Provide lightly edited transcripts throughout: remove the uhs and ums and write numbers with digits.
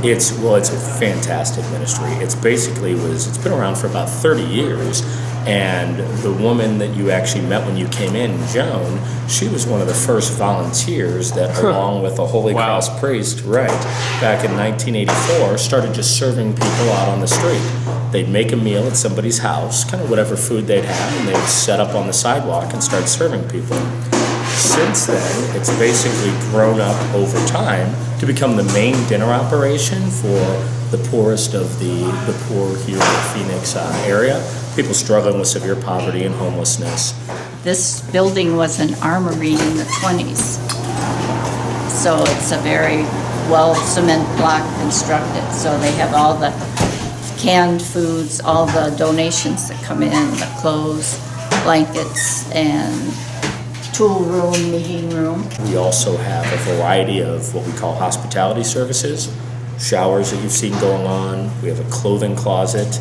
It's a fantastic ministry. It's been around for about 30 years, and the woman that you actually met when you came in, Joan, she was one of the first volunteers that, along with a Holy Cross priest, right, back in 1984, started just serving people out on the street. They'd make a meal at somebody's house, kind of whatever food they'd have, and they'd set up on the sidewalk and start serving people. Since then, it's basically grown up over time to become the main dinner operation for the poorest of the poor here in the Phoenix area, people struggling with severe poverty and homelessness. This building was an armory in the 20s, so it's a very well cement block constructed. So they have all the canned foods, all the donations that come in, the clothes, blankets, and tool room, meeting room. We also have a variety of what we call hospitality services, showers that you've seen going on. We have a clothing closet.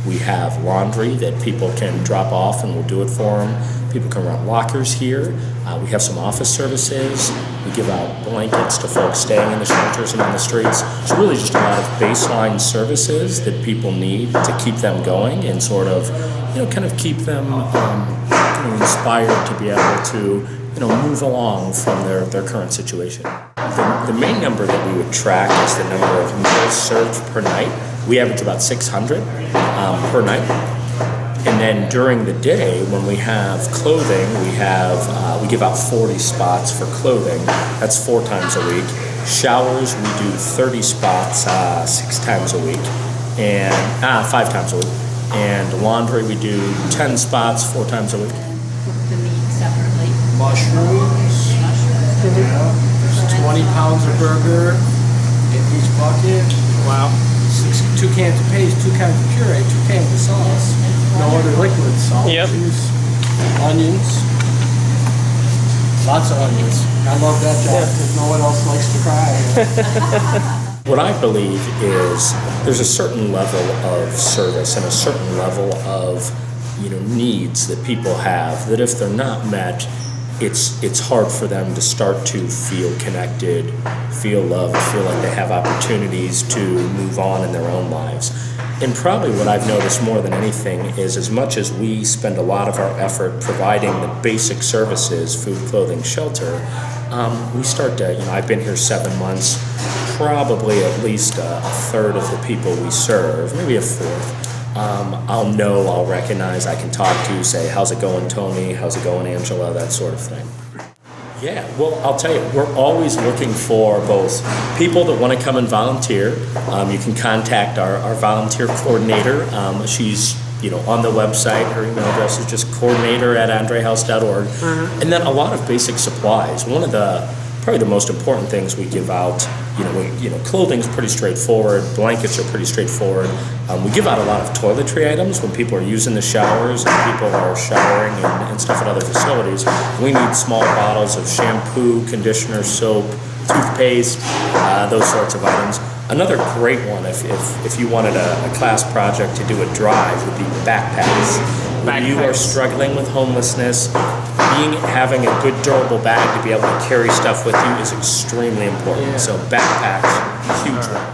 We have laundry that people can drop off and we'll do it for them. People can rent lockers here. We have some office services. We give out blankets to folks staying in the shelters and on the streets. It's really just a lot of baseline services that people need to keep them going and sort of, kind of keep them inspired to be able to, move along from their current situation. The main number that we would track is the number of meals served per night. We average about 600 per night. And then during the day, when we have clothing, we give out 40 spots for clothing. That's 4 times a week. Showers, we do 30 spots 6 times a week, and 5 times a week. And laundry, we do 10 spots 4 times a week. Cook the meat separately. Mushrooms. Yeah. There's 20 pounds of burger in each bucket. Wow. 2 cans of paste, 2 cans of puree, 2 cans of sauce. No other liquid. Salt, juice, onions. Lots of onions. I love that job because no one else likes to cry. What I believe is there's a certain level of service and a certain level of needs that people have that if they're not met, it's hard for them to start to feel connected, feel loved, feel like they have opportunities to move on in their own lives. And probably what I've noticed more than anything is as much as we spend a lot of our effort providing the basic services, food, clothing, shelter, we start to, I've been here 7 months, probably at least a third of the people we serve, maybe a fourth. I'll recognize, I can talk to, say, how's it going, Tony? How's it going, Angela? That sort of thing. Yeah, well, I'll tell you, we're always looking for both people that want to come and volunteer. You can contact our volunteer coordinator. She's on the website. Her email address is just coordinator@andrehouse.org. And then a lot of basic supplies. One of probably the most important things we give out, clothing's pretty straightforward, blankets are pretty straightforward. We give out a lot of toiletry items when people are using the showers and people are showering and stuff at other facilities. We need small bottles of shampoo, conditioner, soap, toothpaste, those sorts of items. Another great one, if you wanted a class project to do a drive, would be backpacks. When you are struggling with homelessness, having a good durable bag to be able to carry stuff with you is extremely important. Yeah. So backpacks, huge one.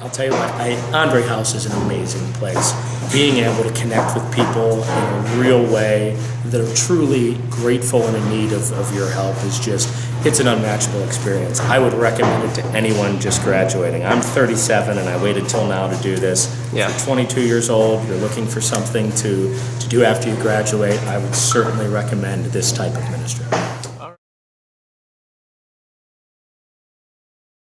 I'll tell you what, Andre House is an amazing place. Being able to connect with people in a real way that are truly grateful and in need of your help is it's an unmatchable experience. I would recommend it to anyone just graduating. I'm 37 and I waited till now to do this. Yeah. If you're 22 years old, you're looking for something to do after you graduate, I would certainly recommend this type of ministry.